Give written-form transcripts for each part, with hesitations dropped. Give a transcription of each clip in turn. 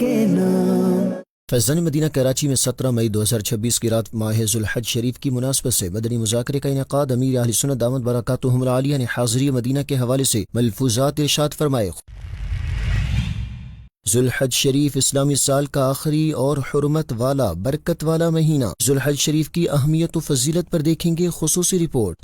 کے نام۔ فیضان مدینہ کراچی میں 17 مئی 2026 کی رات ماہ ذوالحج شریف کی مناسبت سے مدنی مذاکرے کا انعقاد۔ امیر اہل سنت دامت برکاتہم العالیہ نے حاضری مدینہ کے حوالے سے ملفوظات ارشاد فرمائے۔ ذوالحج شریف اسلامی سال کا آخری اور حرمت والا برکت والا مہینہ۔ ذوالحج شریف کی اہمیت و فضیلت پر دیکھیں گے خصوصی رپورٹ۔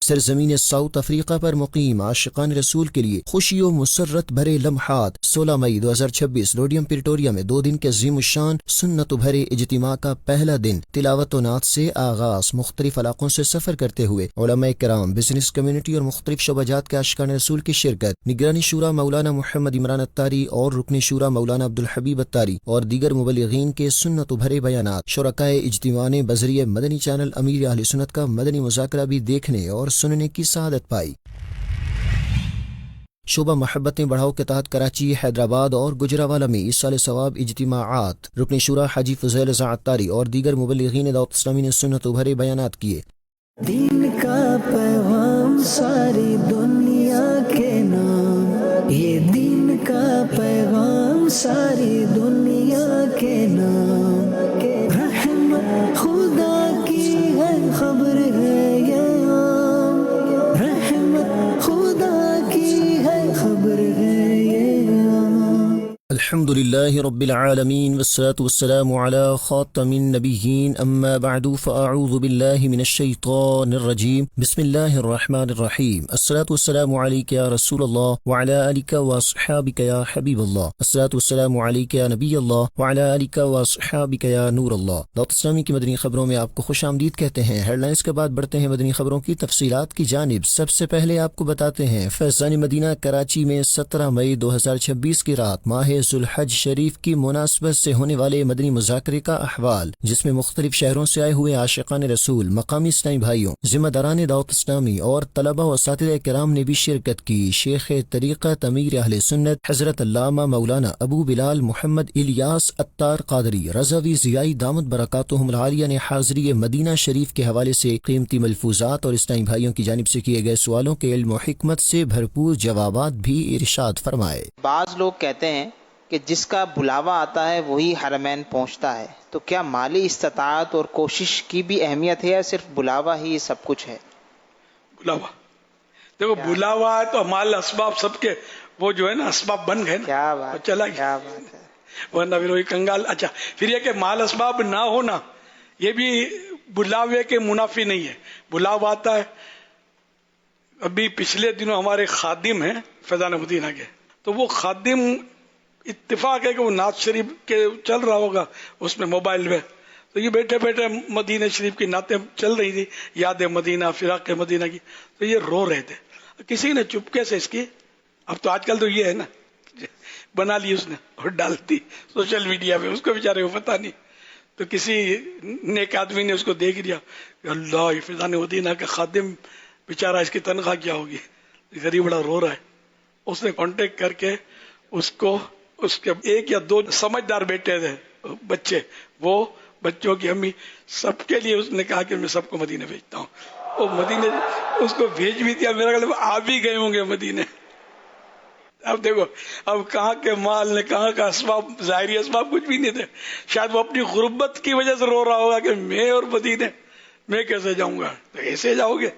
سرزمین ساؤتھ افریقہ پر مقیم عاشقان رسول کے لیے خوشی و مسرت بھرے لمحات۔ 16 مئی 2026 روڈیم پریٹوریا میں 2 دن کے عظیم الشان سنت بھرے اجتماع کا پہلا دن تلاوت و نعت سے آغاز۔ مختلف علاقوں سے سفر کرتے ہوئے علماء کرام، بزنس کمیونٹی اور مختلف شعبجات کے عاشقان رسول کی شرکت۔ نگرانی شورا مولانا محمد عمران اتاری اور رکن شورا مولانا عبدالحبیب اتاری اور دیگر مبلغین کے سنت بھرے بیانات۔ شرکائے اجتماع نے بذریعہ مدنی چینل امیر اہل سنت کا مدنی مذاکرہ بھی دیکھنے اور سننے کی سعادت پائی۔ شعبہ محبتیں بڑھاؤ کے تحت کراچی، حیدرآباد اور گجرانوالہ میں اس سال ثواب اجتماعات۔ رکن شورا حاجی فضیل رضا عطاری اور دیگر مبلغین دعوت اسلامی نے سنت بھرے بیانات کیے۔ دین کا پیغام ساری دنیا کے نام، یہ دین کا پیغام ساری دنیا کے نام، رحمت خدا کی ہے خبر ہے یہ عام، رحمت خدا کی ہے خبر ہے یہ عام۔ الحمد للہ رب العالمین والصلاة والسلام على خاتم النبیین، اما بعد فاعوذ باللہ من الشیطان الرجیم، بسم اللہ الرحمن الرحیم۔ الصلاة والسلام علیک یا رسول اللہ وعلى آلک واصحابک یا حبیب اللہ، الصلاة والسلام علیک یا نبی اللہ وعلى آلک واصحابک یا نور اللہ۔ دعوت اسلامی کی مدنی خبروں میں آپ کو خوش آمدید کہتے ہیں۔ ہیڈ لائنز کے بعد بڑھتے ہیں مدنی خبروں کی تفصیلات کی جانب۔ سب سے پہلے آپ کو بتاتے ہیں فیضان مدینہ کراچی میں 17 مئی 2026 کی رات ماہ ذوالحج شریف کی مناسبت سے ہونے والے مدنی مذاکرے کا احوال، جس میں مختلف شہروں سے آئے ہوئے عاشقان رسول، مقامی اسلامی بھائیوں، ذمہ داران دعوت اسلامی اور طلباء و اساتذہ کرام نے بھی شرکت کی۔ شیخ طریقت امیر اہل سنت حضرت علامہ مولانا ابو بلال محمد الیاس اتار قادری رضوی ضیائی دامت برکاتہم العالیہ نے حاضری مدینہ شریف کے حوالے سے قیمتی ملفوظات اور اسلامی بھائیوں کی جانب سے کیے گئے سوالوں کے علم و حکمت سے بھرپور جوابات بھی ارشاد فرمائے۔ بعض لوگ کہتے ہیں کہ جس کا بلاوا آتا ہے وہی حرمین پہنچتا ہے، تو کیا مالی استطاعت اور کوشش کی بھی اہمیت ہے یا صرف بلاوا ہی سب کچھ ہے؟ بلاوا دیکھو، بلاوا ہے تو مال اسباب سب کے وہ جو ہے نا اسباب بن گئے نا، کیا بات، چلا کیا گیا، بات ہے۔ ورنہ پھر وہی کنگال۔ اچھا، پھر یہ کہ مال اسباب نہ ہونا یہ بھی بلاوے کے منافی نہیں ہے، بلاوا آتا ہے۔ ابھی پچھلے دنوں ہمارے خادم ہیں فیضان مدینہ کے، تو وہ خادم اتفاق ہے کہ وہ نعت شریف کے چل رہا ہوگا اس میں موبائل میں، تو یہ بیٹھے بیٹھے مدینہ شریف کی نعتیں چل رہی تھی، یاد مدینہ، فراق مدینہ کی، تو یہ رو رہے تھے۔ کسی نے چپکے سے اس کی، اب تو آج کل تو یہ ہے نا، بنا لی اس نے اور ڈال دی سوشل میڈیا پہ، اس کو بیچارے کو پتہ نہیں، تو کسی نیک آدمی نے اس کو دیکھ لیا کہ اللہ، یہ فیضان مدینہ کا خادم بیچارہ، اس کی تنخواہ کیا ہوگی، غریب بڑا رو رہا ہے۔ اس نے کانٹیکٹ کر کے اس کو، اس کے 1 یا 2 سمجھدار بیٹے تھے بچے، وہ بچوں کی امی، سب کے لیے اس نے کہا کہ میں سب کو مدینے بھیجتا ہوں۔ وہ مدینے اس کو بھیج بھی دیا، میرا خیال ہے آپ بھی گئے ہوں گے مدینے۔ اب دیکھو، اب کہاں کے مال نے، کہاں کا اسباب، ظاہری اسباب کچھ بھی نہیں تھے، شاید وہ اپنی غربت کی وجہ سے رو رہا ہوگا کہ میں اور مدینے میں کیسے جاؤں گا۔ تو ایسے جاؤ گے،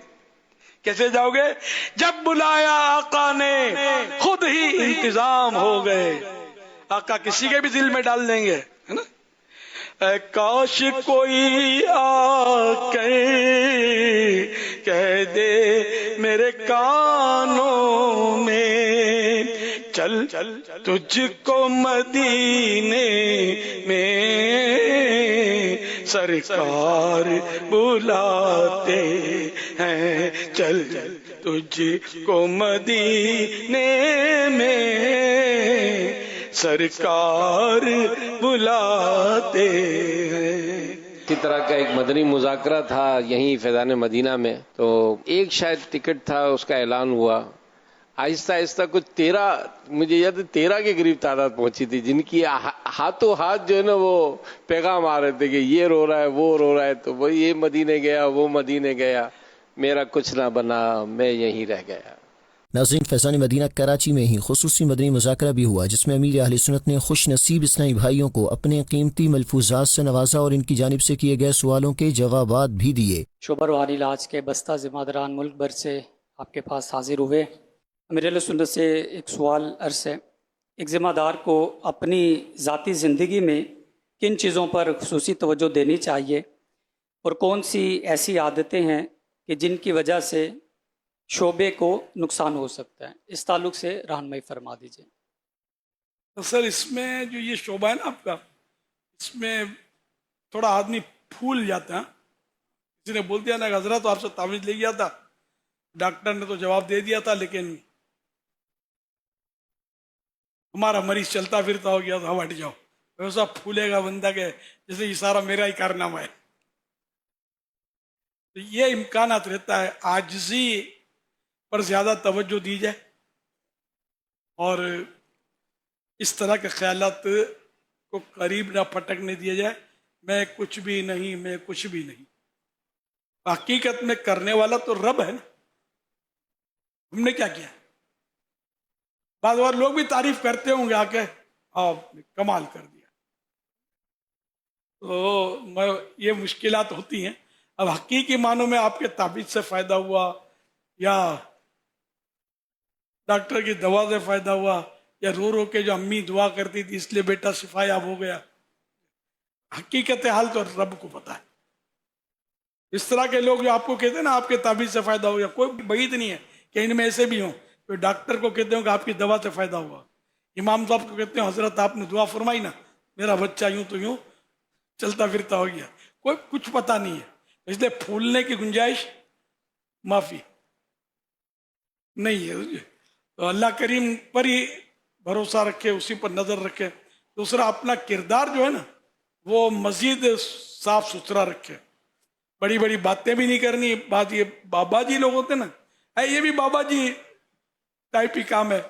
کیسے جاؤ گے؟ جب بلایا آقا نے خود ہی انتظام ہو گئے۔ آقا کسی کے بھی دل میں ڈال دیں گے، ہے نا۔ اے کاش کوئی آ کر کہہ دے میرے کانوں میں، چل تجھ کو مدینے میں سرکار بلاتے ہیں، چل تجھ کو مدینے میں سرکار بلاتے ہیں۔ اسی طرح کا ایک مدنی مذاکرہ تھا یہیں فیضان مدینہ میں، تو ایک شاید ٹکٹ تھا، اس کا اعلان ہوا، آہستہ آہستہ کچھ 13، مجھے یاد ہے 13 کے قریب تعداد پہنچی تھی، جن کی ہاتھوں ہاتھ جو ہے نا وہ پیغام آ رہے تھے کہ یہ رو رہا ہے، وہ رو رہا ہے، تو وہ یہ مدینے گیا، وہ مدینے گیا، میرا کچھ نہ بنا، میں یہیں رہ گیا۔ ناظرین، فیضان مدینہ کراچی میں ہی خصوصی مدنی مذاکرہ بھی ہوا، جس میں امیر اہل سنت نے خوش نصیب اسلامی بھائیوں کو اپنے قیمتی ملفوظات سے نوازا اور ان کی جانب سے کیے گئے سوالوں کے جوابات بھی دیے۔ شعبہ روحانی علاج کے بستہ ذمہ داران ملک بھر سے آپ کے پاس حاضر ہوئے۔ امیر اہل سنت سے ایک سوال عرض ہے، ایک ذمہ دار کو اپنی ذاتی زندگی میں کن چیزوں پر خصوصی توجہ دینی چاہیے اور کون سی ایسی عادتیں ہیں کہ جن کی وجہ سے شعبے کو نقصان ہو سکتا ہے؟ اس تعلق سے رہنمائی فرما دیجیے۔ سر، اس میں جو یہ شعبہ ہے نا آپ کا، اس میں تھوڑا آدمی پھول جاتا ہے۔ کسی نے بول دیا نا کہ حضرت تو آپ سے تعویذ لے گیا تھا، ڈاکٹر نے تو جواب دے دیا تھا، لیکن ہمارا مریض چلتا پھرتا ہو گیا تو ہٹ جاؤ، ویسا پھولے گا بندہ کہ جیسے یہ سارا میرا ہی کارنامہ ہے۔ تو یہ امکانات رہتا ہے عاجزی پر زیادہ توجہ دی جائے اور اس طرح کے خیالات کو قریب نہ پھٹکنے دیا جائے، میں کچھ بھی نہیں، میں کچھ بھی نہیں۔ حقیقت میں کرنے والا تو رب ہے نا، ہم نے کیا کیا؟ بعض اور لوگ بھی تعریف کرتے ہوں گے آ کے، آپ نے کمال کر دیا۔ تو یہ مشکلات ہوتی ہیں۔ اب حقیقی معنوں میں آپ کے تعویذ سے فائدہ ہوا یا ڈاکٹر کی دوا سے فائدہ ہوا یا رو رو کے جو امی دعا کرتی تھی اس لیے بیٹا شفا یاب ہو گیا، حقیقت حال تو رب کو پتا ہے۔ اس طرح کے لوگ جو آپ کو کہتے ہیں نا آپ کے تعویذ سے فائدہ ہو گیا، کوئی بعید نہیں ہے کہ ان میں ایسے بھی ہوں۔ کوئی ڈاکٹر کو کہتے ہوں کہ آپ کی دوا سے فائدہ ہوا، امام صاحب کو کہتے ہیں حضرت آپ نے دعا فرمائی نا، میرا بچہ یوں تو یوں چلتا پھرتا ہو گیا، کوئی کچھ پتا نہیں ہے۔ اس لیے پھولنے کی گنجائش معافی نہیں ہے۔ تو اللہ کریم پر ہی بھروسہ رکھے، اسی پر نظر رکھے۔ دوسرا، اپنا کردار جو ہے نا وہ مزید صاف ستھرا رکھے، بڑی بڑی باتیں بھی نہیں کرنی۔ بعض یہ بابا جی لوگ ہوتے نا، یہ بھی بابا جی ٹائپ ہی کام ہے،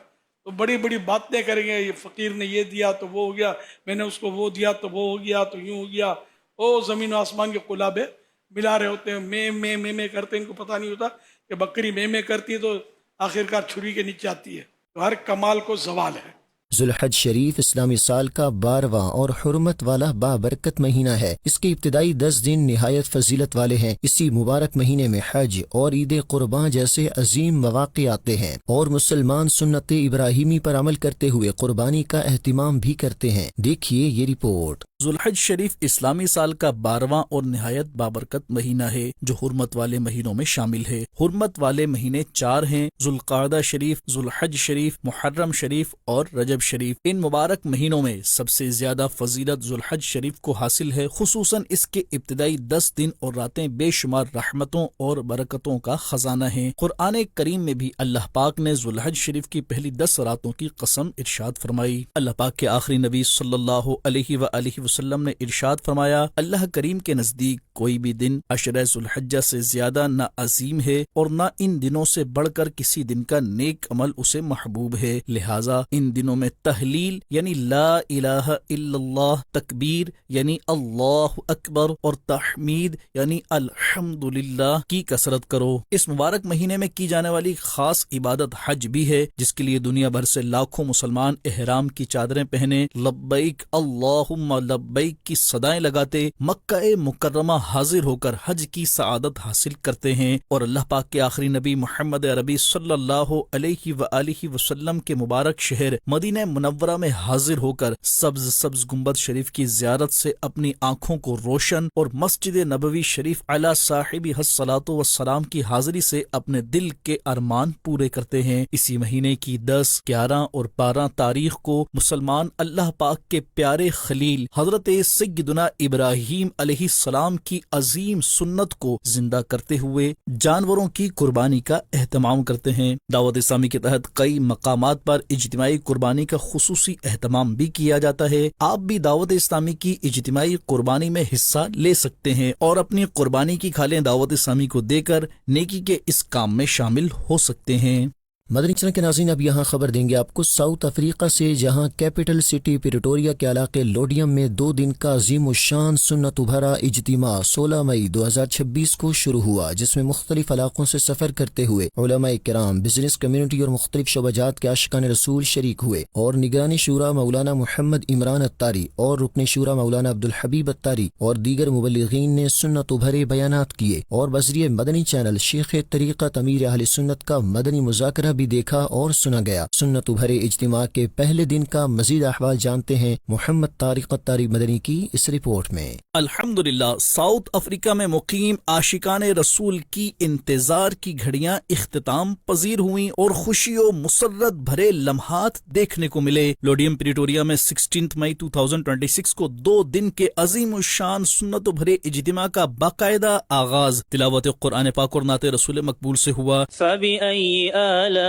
تو بڑی بڑی باتیں کریں گے، یہ فقیر نے یہ دیا تو وہ ہو گیا، میں نے اس کو وہ دیا تو وہ ہو گیا تو یوں ہو گیا۔ او زمین و آسمان کے قلابے ملا رہے ہوتے ہیں، میں کرتے ہیں، ان کو پتہ نہیں ہوتا کہ بکری میں کرتی ہے تو آخرکار چھری کے نیچے آتی ہے۔ تو ہر کمال کو زوال ہے۔ ذوالحج شریف اسلامی سال کا 12واں اور حرمت والا بابرکت مہینہ ہے۔ اس کے ابتدائی 10 دن نہایت فضیلت والے ہیں۔ اسی مبارک مہینے میں حج اور عید قرباں جیسے عظیم مواقع آتے ہیں اور مسلمان سنت ابراہیمی پر عمل کرتے ہوئے قربانی کا اہتمام بھی کرتے ہیں۔ دیکھیے یہ رپورٹ۔ ذوالحج شریف اسلامی سال کا 12واں اور نہایت بابرکت مہینہ ہے جو حرمت والے مہینوں میں شامل ہے۔ حرمت والے مہینے 4 ہیں: ذوالقعدہ شریف، ذوالحج شریف، محرم شریف اور رجب شریف۔ ان مبارک مہینوں میں سب سے زیادہ فضیلت ذوالحج شریف کو حاصل ہے، خصوصاً اس کے ابتدائی 10 دن اور راتیں بے شمار رحمتوں اور برکتوں کا خزانہ ہیں۔ قرآن کریم میں بھی اللہ پاک نے ذوالحج شریف کی پہلی 10 راتوں کی قسم ارشاد فرمائی۔ اللہ پاک کے آخری نبی صلی اللہ علیہ وآلہ وسلم نے ارشاد فرمایا، اللہ کریم کے نزدیک کوئی بھی دن عشرہ ذوالحجہ سے زیادہ نہ عظیم ہے اور نہ ان دنوں سے بڑھ کر کسی دن کا نیک عمل اسے محبوب ہے، لہٰذا ان دنوں میں تحلیل یعنی لا الہ الا اللہ، تکبیر یعنی اللہ اکبر اور تحمید یعنی الحمدللہ کی کثرت کرو۔ اس مبارک مہینے میں کی جانے والی خاص عبادت حج بھی ہے، جس کے لیے دنیا بھر سے لاکھوں مسلمان احرام کی چادریں پہنے لبیک اللہم لبیک کی صدائیں لگاتے مکہ مکرمہ حاضر ہو کر حج کی سعادت حاصل کرتے ہیں، اور اللہ پاک کے آخری نبی محمد عربی صلی اللہ علیہ وآلہ وسلم کے مبارک شہر مدینہ منورہ میں حاضر ہو کر سبز گنبد شریف کی زیارت سے اپنی آنکھوں کو روشن اور مسجد نبوی شریف علی صاحب الصلاۃ والسلام کی حاضری سے اپنے دل کے ارمان پورے کرتے ہیں۔ اسی مہینے کی 10، 11 اور 12 تاریخ کو مسلمان اللہ پاک کے پیارے خلیل حضرت سیدنا ابراہیم علیہ السلام کی عظیم سنت کو زندہ کرتے ہوئے جانوروں کی قربانی کا اہتمام کرتے ہیں۔ دعوت اسلامی کے تحت کئی مقامات پر اجتماعی قربانی کا خصوصی اہتمام بھی کیا جاتا ہے۔ آپ بھی دعوت اسلامی کی اجتماعی قربانی میں حصہ لے سکتے ہیں اور اپنی قربانی کی کھالیں دعوت اسلامی کو دے کر نیکی کے اس کام میں شامل ہو سکتے ہیں۔ مدنی چینل کے ناظرین، اب یہاں خبر دیں گے آپ کو ساؤتھ افریقہ سے، جہاں کیپٹل سٹی پریٹوریا کے علاقے لوڈیم میں 2 دن کا عظیم الشان سنت بھرا اجتماع 16 مئی 2026 کو شروع ہوا، جس میں مختلف علاقوں سے سفر کرتے ہوئے علماء کرام، بزنس کمیونٹی اور مختلف شعبات کے عاشقان رسول شریک ہوئے، اور نگران شورا مولانا محمد عمران اتاری اور رکن شورا مولانا عبدالحبیب اتاری اور دیگر مبلغین نے سنت بھرے بیانات کیے، اور بذریعہ مدنی چینل شیخ طریقت امیر اہل سنت کا مدنی مذاکرہ بھی دیکھا اور سنا گیا۔ سنت بھرے اجتماع کے پہلے دن کا مزید احوال جانتے ہیں محمد طارق اتاری مدنی کی اس رپورٹ میں۔ الحمدللہ، ساؤتھ افریقہ میں مقیم عاشقان رسول کی انتظار کی گھڑیاں اختتام پذیر ہوئیں اور خوشی و مسرت بھرے لمحات دیکھنے کو ملے۔ لوڈیم پریٹوریا میں 16 مئی 2026 کو 2 دن کے عظیم الشان سنت بھرے اجتماع کا باقاعدہ آغاز تلاوت قرآن پاک اور نعت رسول مقبول سے ہوا۔ فَبِأَيِّ آلَاءِ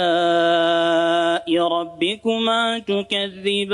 رَبِّكُمَا تُكَذِّبَانِ،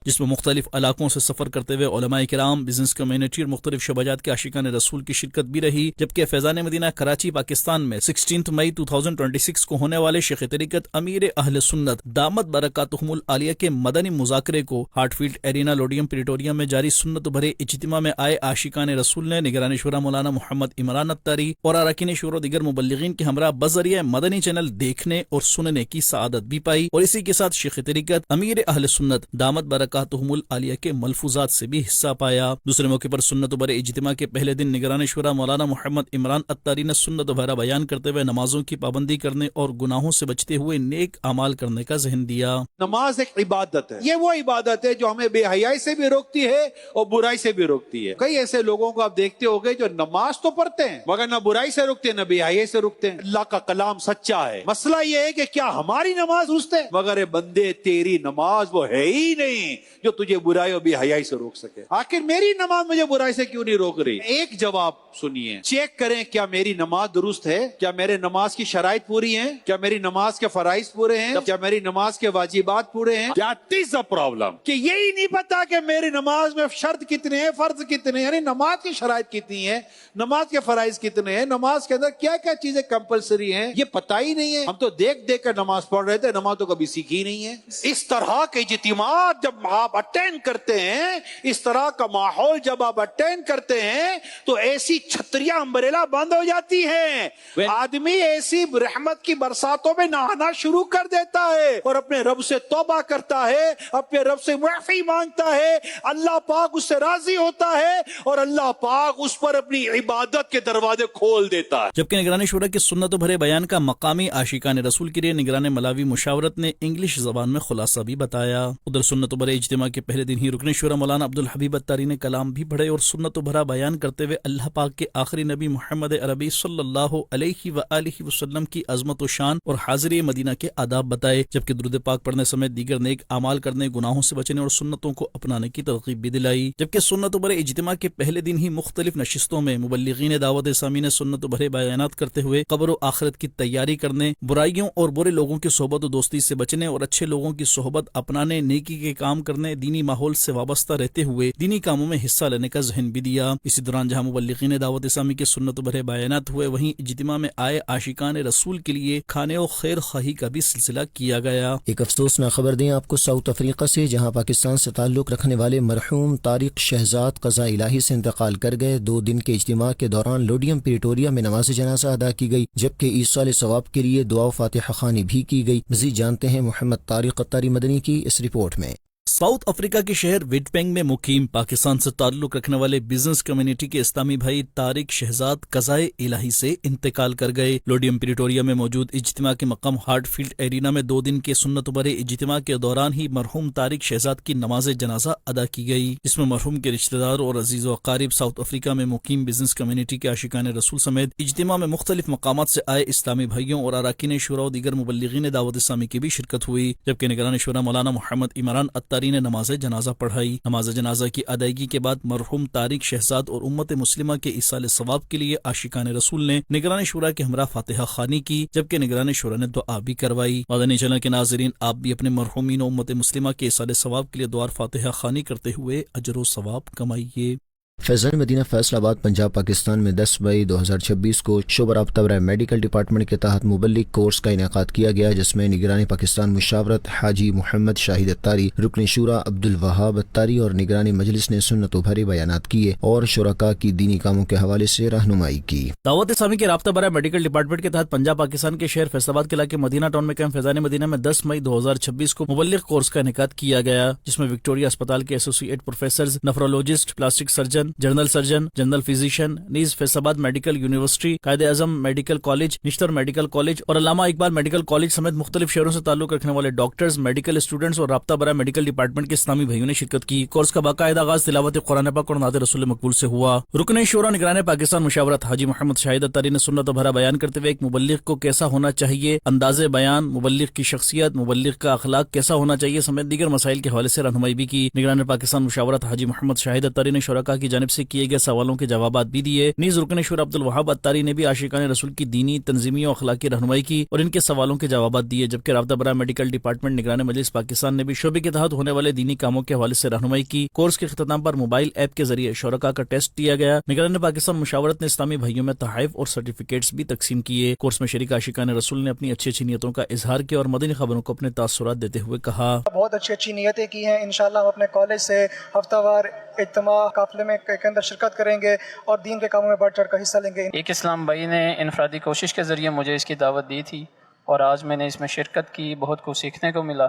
جس میں مختلف علاقوں سے سفر کرتے ہوئے علماء کرام، بزنس کمیونٹی اور مختلف شعبات کے عاشقان رسول کی شرکت بھی رہی، جبکہ فیضان مدینہ کراچی پاکستان میں 16 مئی 2026 کو ہونے والے شیخ طریقت امیر اہل سنت دامت برکاتہم العالیہ کے مدنی مذاکرے کو ہارٹ فیلڈ ایرینا لوڈیم پریٹوریا میں جاری سنت بھرے اجتماع میں آئے عاشقان رسول نے نگران شورا مولانا محمد عمران اتاری اور اراکین شورا دیگر مبلغین کے ہمراہ بذریعہ مدنی چینل دیکھنے اور سننے کی سعادت بھی پائی، اور اسی کے ساتھ شیخ طریقت امیر اہل سنت دامت برکاتہم العالیہ کے ملفوظات سے بھی حصہ پایا۔ دوسرے موقع پر سنت بھرے اجتماع کے پہلے دن نگران شورا مولانا محمد عمران اتاری نے سنت بھرا بیان کرتے ہوئے نمازوں کی پابندی کرنے اور گناہوں سے بچتے ہوئے نیک اعمال کرنے کا ذہن دیا۔ نماز ایک عبادت ہے، یہ وہ عبادت ہے جو ہمیں بے حیائی سے بھی روکتی ہے اور برائی سے بھی روکتی ہے۔ کئی ایسے لوگوں کو آپ دیکھتے ہوگے جو نماز تو پڑھتے ہیں مگر نہ برائی سے روکتے ہیں نہ بے حیائی سے روکتے ہیں۔ اللہ کا کلام سچا ہے، مسئلہ یہ ہے کہ کیا ہماری نماز درست ہے؟ مگر بندے تیری نماز وہ ہے ہی نہیں جو تجھے برائی اور بے حیائی سے روک سکے۔ آخر میری نماز مجھے برائی سے کیوں نہیں روک رہی؟ ایک جواب سنیے، چیک کریں کیا میری نماز درست ہے، کیا میرے نماز کی شرائط پوری ہیں، کیا میری نماز کے فرائض پورے ہیں، کیا میری نماز کے واجبات پورے ہیں۔ That is the problem کہ یہی نہیں پتا کہ میری نماز میں شرط کتنے ہیں، فرض کتنے ہیں، یعنی نماز کی شرائط کتنی ہے، نماز کے فرائض کتنے ہیں، نماز کے اندر کیا کیا چیزیں کمپلسری ہیں، یہ پتہ ہی نہیں ہے۔ ہم تو دیکھ دیکھ کر نماز پڑھ رہے تھے، نماز تو کبھی سیکھی نہیں ہے۔ اس طرح کے اجتماعات جب آپ اٹینڈ کرتے ہیں، اس طرح کا ماحول جب آپ اٹینڈ کرتے ہیں تو ایسی چھتریاں امبریلا بند ہو جاتی ہیں، آدمی ایسی رحمت کی برساتوں میں نہانا شروع کر دیتا ہے اور اپنے رب سے توبہ کرتا ہے، اپنے رب سے معافی مانگتا ہے، اللہ پاک اس سے راضی ہوتا ہے اور اللہ پاک اس پر اپنی عبادت کے دروازے کھول دیتا ہے۔ جبکہ نگران شورا کے سنت بھرے بیان کا مقامی عاشقان رسول کے لیے نگران ملاوی مشاورت نے انگلش زبان میں خلاصہ بھی بتایا۔ ادھر سنت بھرے اجتماع کے پہلے دن ہی رکن شورا مولانا عبدالحبیب اتاری نے کلام بھی پڑھے اور سنت بھرا بیان کرتے ہوئے اللہ پاک کے آخری نبی محمد عربی صلی اللہ علیہ وآلہ وسلم کی عظمت و شان اور حاضری مدینہ کے آداب بتائے، جبکہ درود پاک پڑھنے سمیت دیگر نیک اعمال کرنے، گناہوں سے بچنے اور سنتوں کو اپنانے کی ترغیب بھی دلائی۔ جبکہ سنت بھرے اجتماع کے پہلے دن ہی مختلف نشستوں میں مبلغین دعوت اسلامی نے سنت بھرے بیانات کرتے ہوئے قبر و آخرت کی تیاری کرنے، برائیوں اور برے لوگوں کی صحبت و دوستی سے بچنے اور اچھے لوگوں کی صحبت اپنانے، نیکی کے کام کرنے، دینی ماحول سے وابستہ رہتے ہوئے دینی کاموں میں حصہ لینے کا ذہن بھی دیا۔ اسی دوران جہاں مبلغین دعوت اسلامی کے سنت بھرے بیانات ہوئے، وہیں اجتماع میں آئے عاشقان رسول کے لیے کھانے و خیر خواہی کا بھی سلسلہ کیا گیا۔ ایک افسوسناک خبر دیں آپ کو ساؤتھ افریقہ سے، جہاں پاکستان سے تعلق رکھنے والے مرحوم طارق شہزاد قضاء الہی سے انتقال کر گئے۔ 2 دن کے اجتماع کے دوران لوڈیم پریٹوریا میں نماز جنازہ ادا کی گئی، جبکہ ایصال ثواب کے لیے دعا و فاتحہ خوانی بھی کی گئی۔ مزید جانتے ہیں محمد طارق اتاری مدنی کی اس رپورٹ میں۔ ساؤتھ افریقہ کے شہر وٹپنگ میں مقیم پاکستان سے تعلق رکھنے والے بزنس کمیونٹی کے اسلامی بھائی طارق شہزاد قضاء الہی سے انتقال کر گئے۔ لوڈیم پریٹوریا میں موجود اجتماع کے مقام ہارٹ فیلڈ ایرینا میں 2 دن کے سنت بھرے اجتماع کے دوران ہی مرحوم طارق شہزاد کی نماز جنازہ ادا کی گئی، جس میں مرحوم کے رشتہ دار اور عزیز و اقارب، ساؤتھ افریقہ میں مقیم بزنس کمیونٹی کے عاشقان رسول سمیت اجتماع میں مختلف مقامات سے آئے اسلامی بھائیوں اور اراکین شورا و دیگر مبلغین دعوت اسلامی کی بھی شرکت ہوئی، جبکہ نگران شورا مولانا محمد عمران اتاری نے نماز جنازہ پڑھائی۔ نماز جنازہ کی ادائیگی کے بعد مرحوم طارق شہزاد اور امت مسلمہ کے ایصال ثواب کے لیے عاشقان رسول نے نگران شورا کے ہمراہ فاتحہ خوانی کی، جبکہ نگران شورا نے دعا بھی کروائی۔ مدنی چینل کے ناظرین، آپ بھی اپنے مرحومین و امت مسلمہ کے ایصال ثواب کے لیے دعا فاتحہ خوانی کرتے ہوئے اجر و ثواب کمائیے۔ فیضان مدینہ فیصل آباد پنجاب پاکستان میں 10 مئی 2026 کو شعبہ رابطہ برائے میڈیکل ڈپارٹمنٹ کے تحت مبلغ کورس کا انعقاد کیا گیا، جس میں نگران پاکستان مشاورت حاجی محمد شاہد اتاری، رکن شورا عبد الوہاب اتاری اور نگران مجلس نے سنت و بھرے بیانات کیے اور شرکاء کی دینی کاموں کے حوالے سے رہنمائی کی۔ دعوت اسلامی کے رابطہ برائے میڈیکل ڈپارٹمنٹ کے تحت پنجاب پاکستان کے شہر فیصل آباد کے علاقے مدینہ ٹاؤن میں قائم فیضان مدینہ میں 10 مئی 2026 کو مبلغ کورس کا انعقاد کیا گیا، جس میں وکٹوریہ اسپتال کے associate professors, nephrologist, plastic surgeon, general surgeon, general physician, نیز Faisalabad medical university, Quaid Azam medical college, Nishtar medical college اور علامہ اقبال میڈیکل کالج سمیت مختلف شہروں سے تعلق رکھنے والے ڈاکٹرز، میڈیکل اسٹوڈنٹس اور رابطہ برائے میڈیکل ڈپارٹمنٹ کے اسلامی بھائیوں نے شرکت کی۔ کورس کا باقاعدہ آغاز تلاوت قرآن پاک اور نعت رسول مقبول سے ہوا۔ رکن شورا نگران پاکستان مشاورت حاجی محمد شاہد اتاری نے سنت و بھرا بیان کرتے ہوئے ایک مبلغ کو کیسا ہونا چاہیے، انداز بیان، مبلغ کی شخصیت، مبلغ کا اخلاق کیسا ہونا چاہیے سمیت دیگر مسائل کے حوالے سے رہنمائی بھی کی۔ نگران پاکستان مشاورت حاجی محمد شاہد اتاری نے شرکاء کی جانب سے کیے گئے سوالوں کے جوابات بھی دیے۔ نیز رکن شورا عبد الوہاب اتاری نے بھی عاشقان رسول کی دینی، تنظیمی اور اخلاقی رہنمائی کی اور ان کے سوالوں کے جوابات دیے، جبکہ رابطہ برائے میڈیکل ڈپارٹمنٹ نگران مجلس پاکستان نے بھی شعبے کے تحت ہونے والے دینی کاموں کے حوالے سے رہنمائی کی۔ کورس کے اختتام پر موبائل ایپ کے ذریعے شرکاء کا ٹیسٹ دیا گیا۔ نگران پاکستان مشاورت نے اسلامی بھائیوں میں تحائف اور سرٹیفکیٹس بھی تقسیم کیے۔ کورس میں شریک عاشقان رسول نے اپنی اچھی نیتوں کا اظہار کیا اور مدنی خبروں کو اپنے تاثرات دیتے ہوئے کہا، بہت اچھی نیتیں کی ہیں۔ انشاءاللہ ہم اپنے کالج سے ہفتہ وار اجتماع قافلے میں کے اندر شرکت کریں گے اور دین کے کاموں میں بڑھ چڑھ کر حصہ لیں گے۔ ایک اسلام بھائی نے انفرادی کوشش کے ذریعے مجھے اس کی دعوت دی تھی اور آج میں نے اس میں شرکت کی، بہت کچھ سیکھنے کو ملا۔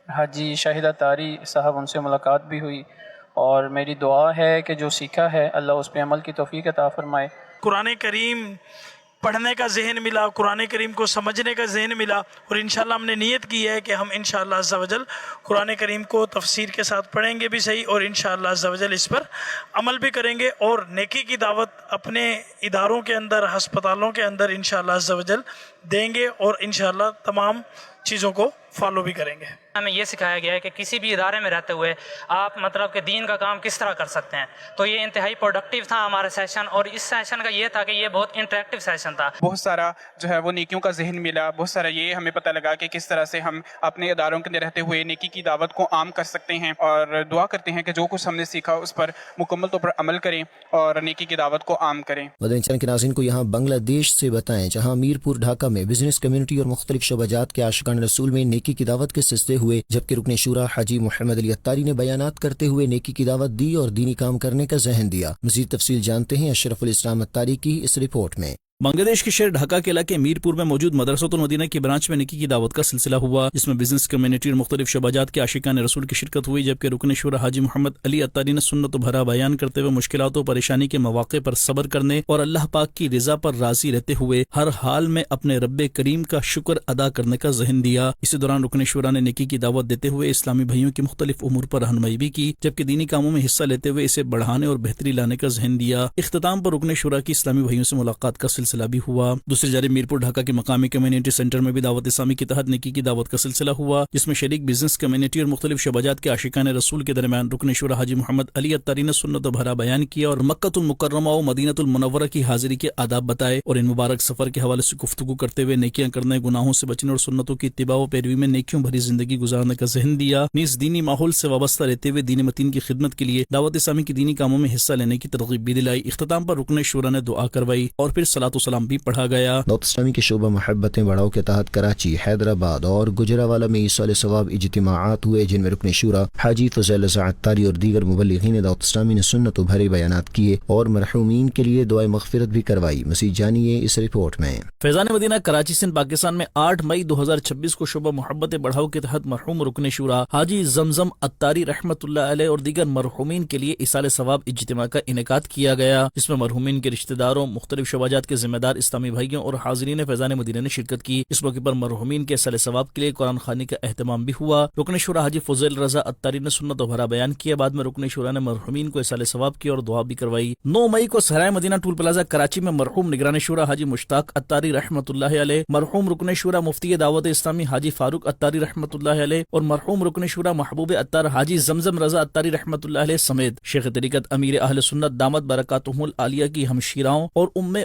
حاجی شاہدہ طاری صاحب ان سے ملاقات بھی ہوئی اور میری دعا ہے کہ جو سیکھا ہے اللہ اس پہ عمل کی توفیق عطا فرمائے۔ قرآن کریم پڑھنے کا ذہن ملا، قرآن کریم کو سمجھنے کا ذہن ملا اور انشاءاللہ ہم نے نیت کی ہے کہ ہم انشاءاللہ عز و جل قرآن کریم کو تفسیر کے ساتھ پڑھیں گے بھی صحیح اور انشاءاللہ عز و جل اس پر عمل بھی کریں گے اور نیکی کی دعوت اپنے اداروں کے اندر، ہسپتالوں کے اندر انشاءاللہ عز و جل دیں گے اور انشاءاللہ تمام چیزوں کو فالو بھی کریں گے۔ ہمیں یہ سکھایا گیا ہے کہ کسی بھی ادارے میں رہتے ہوئے آپ مطلب کہ دین کا کام کس طرح کر سکتے ہیں، تو یہ انتہائی پروڈکٹیو تھا ہمارا سیشن اور اس سیشن کا یہ تھا کہ یہ بہت انٹریکٹیو سیشن تھا۔ بہت سارا جو ہے وہ نیکیوں کا ذہن ملا، بہت سارا یہ ہمیں پتہ لگا کہ کس طرح سے ہم اپنے اداروں کے اندر رہتے ہوئے نیکی کی دعوت کو عام کر سکتے ہیں اور دعا کرتے ہیں کہ جو کچھ ہم نے سیکھا اس پر مکمل طور پر عمل کریں اور نیکی کی دعوت کو عام کریں۔ مدنی چینل کے ناظرین کو یہاں بنگلہ دیش سے بتائیں، جہاں میرپور ڈھاکہ میں بزنس کمیونٹی اور مختلف شعبہ جات کے عاشقان رسول میں نیکی کی دعوت کے سلسلے ہوئے، جبکہ رکن شورا حاجی محمد علی اتاری نے بیانات کرتے ہوئے نیکی کی دعوت دی اور دینی کام کرنے کا ذہن دیا۔ مزید تفصیل جانتے ہیں اشرف الاسلام اتاری کی اس رپورٹ میں۔ بنگلہ دیش کے شہر ڈھاکہ کے علاقے میرپور میں موجود مدرسۃ المدینہ کی برانچ میں نیکی کی دعوت کا سلسلہ ہوا، جس میں بزنس کمیونٹی اور مختلف شعبہ جات کے عاشقان رسول کی شرکت ہوئی، جبکہ رکن شورا حاجی محمد علی اتاری نے سنت و بھرا بیان کرتے ہوئے مشکلات و پریشانی کے مواقع پر صبر کرنے اور اللہ پاک کی رضا پر راضی رہتے ہوئے ہر حال میں اپنے رب کریم کا شکر ادا کرنے کا ذہن دیا۔ اسی دوران رکن شورا نے نیکی کی دعوت دیتے ہوئے اسلامی بھائیوں کی مختلف امور پر رہنمائی بھی کی، جبکہ دینی کاموں میں حصہ لیتے ہوئے اسے بڑھانے اور بہتری لانے کا ذہن دیا۔ اختتام پر رکن شورا کی اسلامی بھائیوں سے ملاقات کا سلسلہ بھی ہوا۔ دوسری جانب میرپور ڈھاکہ کے مقامی کمیونٹی سینٹر میں بھی دعوت اسلامی کے تحت نیکی کی دعوت کا سلسلہ ہوا، جس میں شریک بزنس کمیونٹی اور مختلف شعبہ جات کے عاشقان رسول کے درمیان رکن شورا حاجی محمد علی اتاری نے سنت و بھرا بیان کیا اور مکہ المکرمہ و مدینہ المنورہ کی حاضری کے آداب بتائے اور ان مبارک سفر کے حوالے سے گفتگو کرتے ہوئے نیکیاں کرنے، گناہوں سے بچنے اور سنتوں کی اتباع و پیروی میں نیکیوں بھری زندگی گزارنے کا ذہن دیا۔ نیز دینی ماحول سے وابستہ رہتے ہوئے دین متین کی خدمت کے لیے دعوت اسلامی کی دینی کاموں میں حصہ لینے کی ترغیب بھی دلائی۔ اختتام پر رکن شورا نے دعا کروائی اور پھر صلاۃ و سلام بھی پڑھا گیا۔ دعوت اسلامی کے شعبہ محبتیں بڑھاؤ کے تحت کراچی، حیدرآباد اور گجرانوالہ میں ایصال ثواب اجتماعات ہوئے، جن میں رکن شورا حاجی فضیل رضا اتاری اور دیگر مبلغین دعوت اسلامی نے سنت و بھرے بیانات کیے اور مرحومین کے لیے دعائے مغفرت بھی کروائی۔ مزید جانیے اس رپورٹ میں۔ فیضان مدینہ کراچی سندھ پاکستان میں 8 مئی 2026 کو شعبہ محبتیں بڑھاؤ کے تحت مرحوم رکن شورا حاجی زمزم اتاری رحمۃ اللہ علیہ اور دیگر مرحومین کے لیے ایصال ثواب اجتماع کا انعقاد کیا گیا، جس میں مرحومین کے رشتہ داروں، مختلف شعبہ جات کے ذمہ دار اسلامی بھائیوں اور حاضرین فیضان مدینہ نے شرکت کی۔ اس موقع پر مرحومین کے ایصال ثواب کے لیے قرآن خوانی کا اہتمام بھی ہوا۔ رکن شورا حاجی فضیل رضا اتاری نے سنت و بھرا بیان کیا، بعد میں رکن شورا نے مرحومین کو ایصال ثواب کی اور دعا بھی کروائی۔ 9 مئی کو سرائے مدینہ ٹول پلازا کراچی میں مرحوم نگران شورا حاجی مشتاق اتاری رحمۃ اللہ علیہ، مرحوم رکن شورا مفتی دعوت اسلامی حاجی فاروق اتاری رحمۃ اللہ علیہ اور مرحوم رکن شورا محبوب اتار حاجی زمزم رضا اتاری رحمۃ اللہ علیہ سمیت شیخ طریقت امیر اہل سنت دامت برکاتہم العالیہ کی ہمشیراؤں اور ام